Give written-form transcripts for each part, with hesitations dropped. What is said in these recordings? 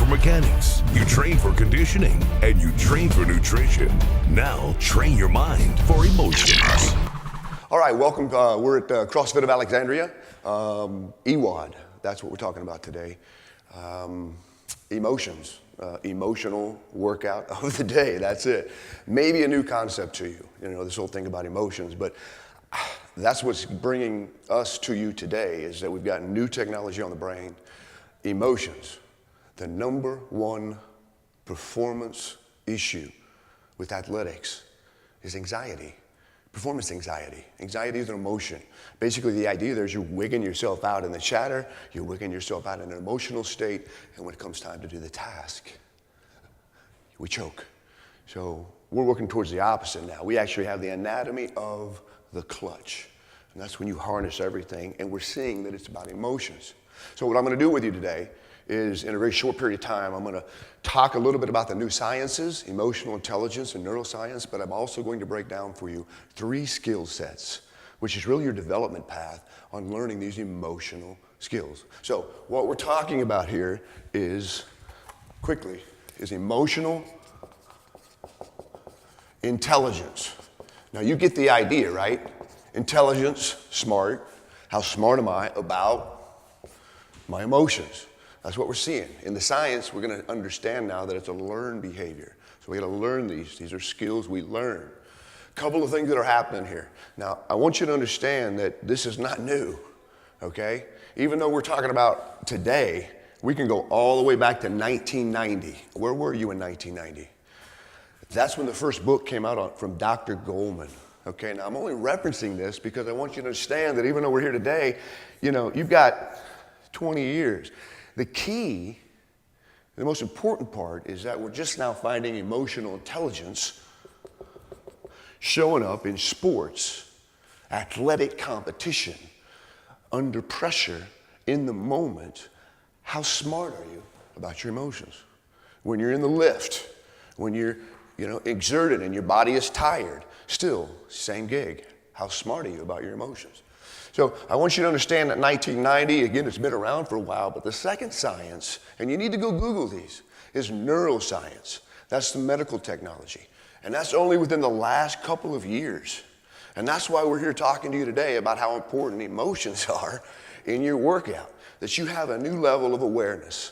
mechanics, you train for conditioning, and you train for nutrition. Now, train your mind for emotions. All right, welcome. We're at CrossFit of Alexandria. eWod, that's what we're talking about today. Emotions, emotional workout of the day, that's it. Maybe a new concept to you, this whole thing about emotions, but that's what's bringing us to you today is that we've got new technology on the brain. Emotions, the number one performance issue with athletics is anxiety. Performance anxiety. Anxiety is an emotion. Basically, the idea there is you're wigging yourself out in the chatter, you're wigging yourself out in an emotional state, and when it comes time to do the task, we choke. So we're working towards the opposite now. We actually have the anatomy of the clutch. And that's when you harness everything, and we're seeing that it's about emotions. So what I'm going to do with you today is, in a very short period of time, I'm going to talk a little bit about the new sciences, emotional intelligence and neuroscience, but I'm also going to break down for you 3 skill sets, which is really your development path on learning these emotional skills. So what we're talking about here is, quickly, is emotional intelligence. Now you get the idea, right? Intelligence, smart. How smart am I about my emotions? That's what we're seeing. In the science, we're going to understand now that it's a learned behavior. So we got to learn these. These are skills we learn. A couple of things that are happening here. Now, I want you to understand that this is not new, okay? Even though we're talking about today, we can go all the way back to 1990. Where were you in 1990? That's when the first book came out from Dr. Goleman. Okay, now I'm only referencing this because I want you to understand that even though we're here today, you've got 20 years. The key, the most important part is that we're just now finding emotional intelligence showing up in sports, athletic competition, under pressure, in the moment. How smart are you about your emotions? When you're in the lift, when you're exerted and your body is tired, still, same gig. How smart are you about your emotions? So I want you to understand that 1990, again, it's been around for a while, but the second science, and you need to go Google these, is neuroscience. That's the medical technology. And that's only within the last couple of years. And that's why we're here talking to you today about how important emotions are in your workout, that you have a new level of awareness.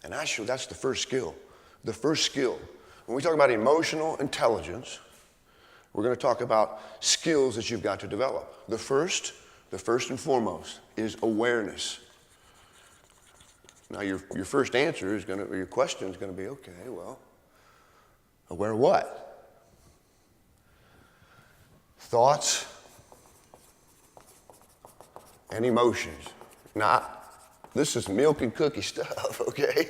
And actually, that's the first skill. The first skill. When we talk about emotional intelligence, we're going to talk about skills that you've got to develop. The first and foremost is awareness. Now your first answer is or your question is going to be, okay, well, aware of what? Thoughts and emotions. Now, this is milk and cookie stuff, okay?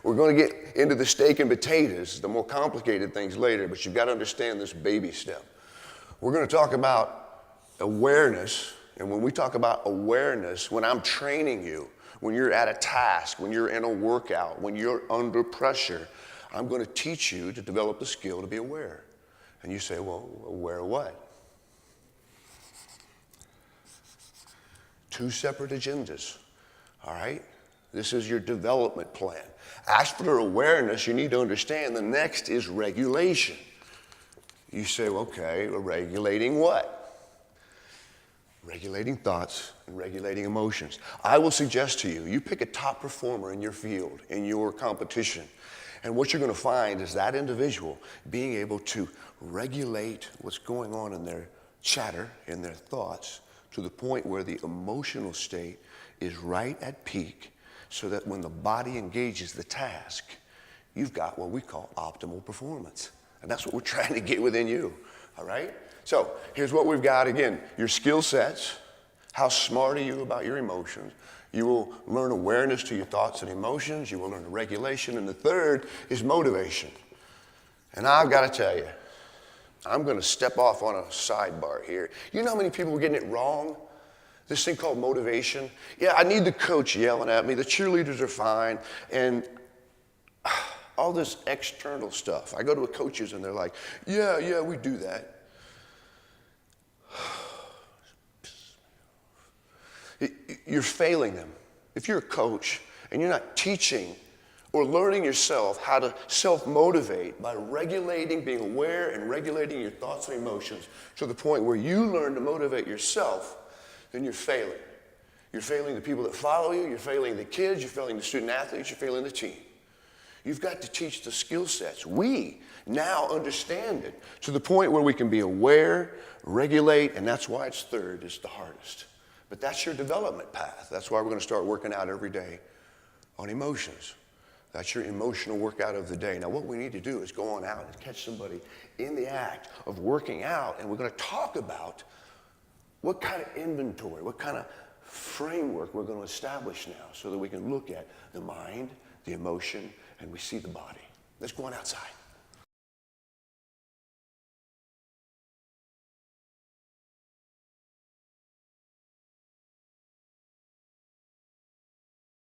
We're going to get into the steak and potatoes, the more complicated things later, but you've got to understand this baby step. We're going to talk about awareness, and when we talk about awareness, when I'm training you, when you're at a task, when you're in a workout, when you're under pressure, I'm going to teach you to develop the skill to be aware. And you say, well, aware of what? 2 separate agendas. All right? This is your development plan. After awareness, you need to understand the next is regulation. You say, well, okay, we're regulating what? Regulating thoughts and regulating emotions. I will suggest to you, you pick a top performer in your field, in your competition, and what you're going to find is that individual being able to regulate what's going on in their chatter, in their thoughts, to the point where the emotional state is right at peak, so that when the body engages the task, you've got what we call optimal performance. And that's what we're trying to get within you, all right? So here's what we've got. Again, your skill sets. How smart are you about your emotions? You will learn awareness to your thoughts and emotions. You will learn regulation. And the third is motivation. And I've got to tell you, I'm going to step off on a sidebar here. You know how many people are getting it wrong? This thing called motivation. Yeah, I need the coach yelling at me. The cheerleaders are fine. And all this external stuff. I go to coaches and they're like, yeah, we do that. You're failing them. If you're a coach and you're not teaching or learning yourself how to self-motivate by regulating, being aware and regulating your thoughts and emotions to the point where you learn to motivate yourself, then you're failing. You're failing the people that follow you, you're failing the kids, you're failing the student athletes, you're failing the team. You've got to teach the skill sets. We now understand it to the point where we can be aware, regulate, and that's why it's third, it's the hardest. But that's your development path. That's why we're going to start working out every day on emotions. That's your emotional workout of the day. Now what we need to do is go on out and catch somebody in the act of working out, and we're going to talk about what kind of inventory, what kind of framework we're going to establish now so that we can look at the mind, the emotion, and we see the body. Let's go on outside.